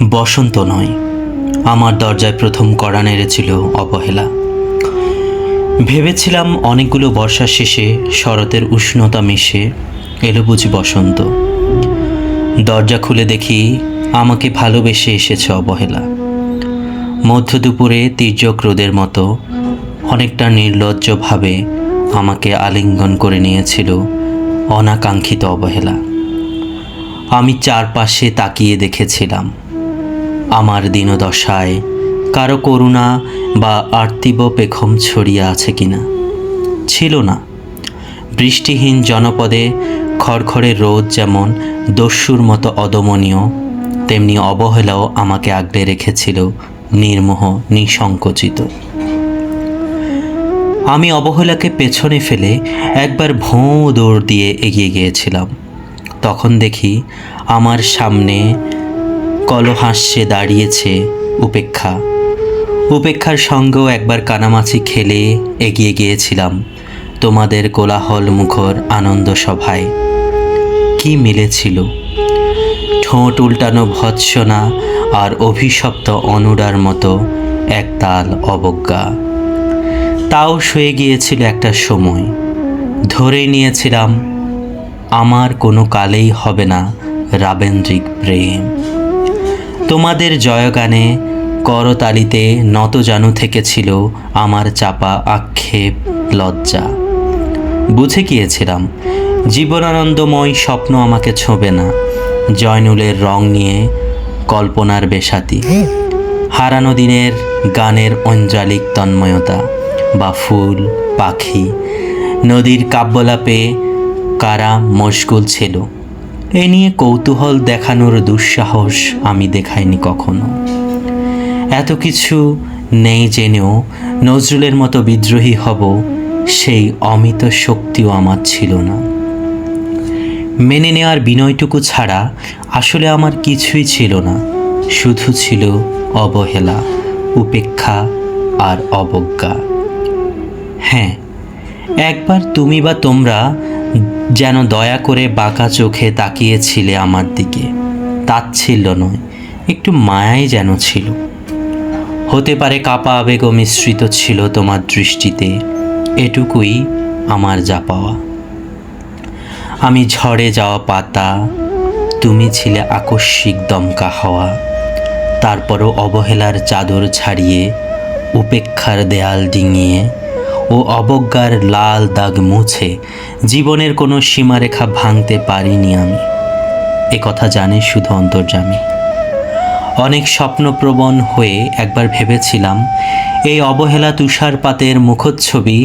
বসন্ত নয়, আমার দরজায় প্রথম কড়া নেড়েছিল অবহেলা। ভেবেছিলাম অনেকগুলো বর্ষার শেষে শরতের উষ্ণতা মিশে এলো বুঝি বসন্ত। দরজা খুলে দেখি আমাকে ভালোবেসে এসেছে অবহেলা। মধ্য দুপুরে তীর্যক রোদের মতো অনেকটা নির্লজ্জভাবে আমাকে আলিঙ্গন করে নিয়েছিল অনাকাঙ্ক্ষিত অবহেলা। আমি চারপাশে তাকিয়ে দেখেছিলাম আমার দীনদশায় কারো করুণা বা আর্তিব পেখম ছড়িয়ে আছে কিনা। ছিল না। বৃষ্টিহীন জনপদে খড়খড়ে রোদ যেমন দস্যুর মতো অদমনীয়, তেমনি অবহেলাও আমাকে আগলে রেখেছিল নির্মোহ নিঃসংকোচিত। আমি অবহেলাকে পেছনে ফেলে একবার ভোঁ দৌড় দিয়ে এগিয়ে গিয়েছিলাম। তখন দেখি আমার সামনে কলহাস্যে দাঁড়িয়েছে উপেক্ষা। উপেক্ষার সঙ্গেও একবার কানামাছি খেলে এগিয়ে গিয়েছিলাম তোমাদের কোলাহল মুখর আনন্দ সভায়। কি মিলেছিল! ঠোঁট উল্টানো ভৎসনা আর অভিশপ্ত অনুরার মতো একতাল অবজ্ঞা। তাও সয়ে গিয়েছিল একটা সময়। ধরে নিয়েছিলাম আমার কোনো কালেই হবে না রাবেন্দ্রিক প্রেম। তোমাদের জয়গানে করতালিতে নতজানু থেকেছিল আমার চাপা আক্ষেপ লজ্জা। বুঝে গিয়েছিলাম জীবনানন্দময় স্বপ্ন আমাকে ছোঁবে না। জয়নুলের রং নিয়ে কল্পনার বেসাতি, হারানো দিনের গানের অঞ্জালিক তন্ময়তা, বা ফুল পাখি নদীর কাব্যলাপে কারা মশগুল ছিল, এ নিয়ে কৌতূহল দেখানোর দুঃসাহস আমি দেখাইনি কখনো। এত কিছু নেই জেনেও নজরুলের মতো বিদ্রোহী হব, সেই অমিত শক্তিও আমার ছিল না। মেনে নেওয়ার বিনয়টুকু ছাড়া আসলে আমার কিছুই ছিল না। শুধু ছিল অবহেলা, উপেক্ষা আর অবজ্ঞা। হ্যাঁ, একবার তুমি বা তোমরা যেন দয়া করে বাঁকা চোখে তাকিয়েছিলে আমার দিকে। তাচ্ছিল্য নয়, একটু মায়াই যেন ছিল। হতে পারে কাপা আবেগও মিশ্রিত ছিল তোমার দৃষ্টিতে। এটুকুই আমার যা পাওয়া। আমি ঝড়ে যাওয়া পাতা, তুমি ছিলে আকস্মিক দমকা হাওয়া। তারপরও অবহেলার চাদর ছাড়িয়ে, উপেক্ষার দেয়াল ডিঙিয়ে ও অবজ্ঞার লাল দাগ মুছে জীবনের কোনো সীমারেখা ভাঙতে পারিনি আমি। এ কথা জানে শুধু অন্তর্যামী। অনেক স্বপ্নপ্রবণ হয়ে একবার ভেবেছিলাম এই অবহেলা তুষারপাতের মুখচ্ছবি,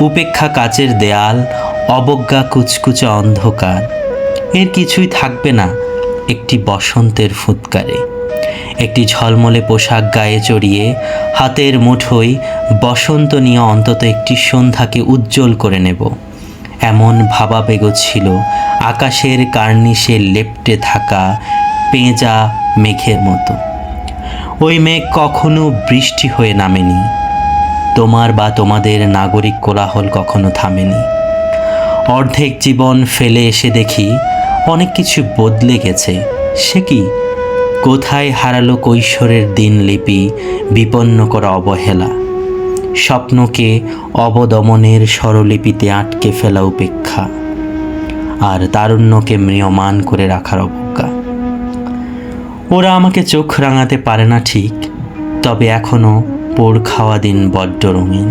উপেক্ষা কাচের দেয়াল, অবজ্ঞা কুচকুচে অন্ধকার, এর কিছুই থাকবে না একটি বসন্তের ফুৎকারে। একটি ঝলমলে পোশাক গায়ে চড়িয়ে হাতের মুঠোয় বসন্ত নিয়ে অন্তত একটি সন্ধ্যাকে উজ্জ্বল করে নেব, এমন ভাবাবেগ ছিল আকাশের কার্নিশে লেপ্টে থাকা পেঁজা মেঘের মতো। ওই মেঘ কখনো বৃষ্টি হয়ে নামেনি। তোমার বা তোমাদের নাগরিক কোলাহল কখনো থামেনি। অর্ধেক জীবন ফেলে এসে দেখি অনেক কিছু বদলে গেছে। সে কি? কোথায় হারালো কৈশোরের দিনলিপি, বিপন্ন করা অবহেলা, স্বপ্নকে অবদমনের স্বরলিপিতে আটকে ফেলা উপেক্ষা, আর তারুণ্যকে ম্রিয়মান করে রাখার অবজ্ঞা। ওরা আমাকে চোখ রাঙাতে পারে না ঠিক, তবে এখনও পোড় খাওয়া দিন বড্ড রঙিন।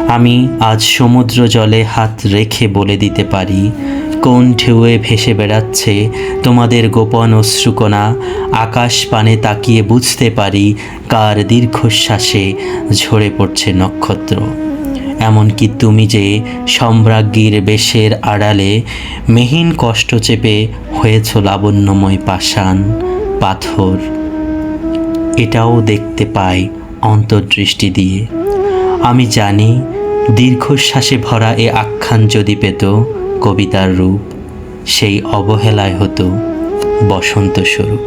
আমি আজ সমুদ্র জলে হাত রেখে বলে দিতে পারি কোন ঢেউয়ে ভেসে বেড়াচ্ছে তোমাদের গোপন অশ্রুকণা। আকাশ পানে তাকিয়ে বুঝতে পারি কার দীর্ঘশ্বাসে ঝরে পড়ছে নক্ষত্র। এমনকি তুমি যে সম্রাজ্ঞীর বেশের আড়ালে মেহিন কষ্ট চেপে হয়েছ লাবণ্যময় পাষাণ পাথর, এটাও দেখতে পাই অন্তর্দৃষ্টি দিয়ে। আমি জানি দীর্ঘশ্বাসে ভরা এ আখ্যান যদি পেত কবিতার রূপ, সেই অবহেলায় হতো বসন্ত স্বরূপ।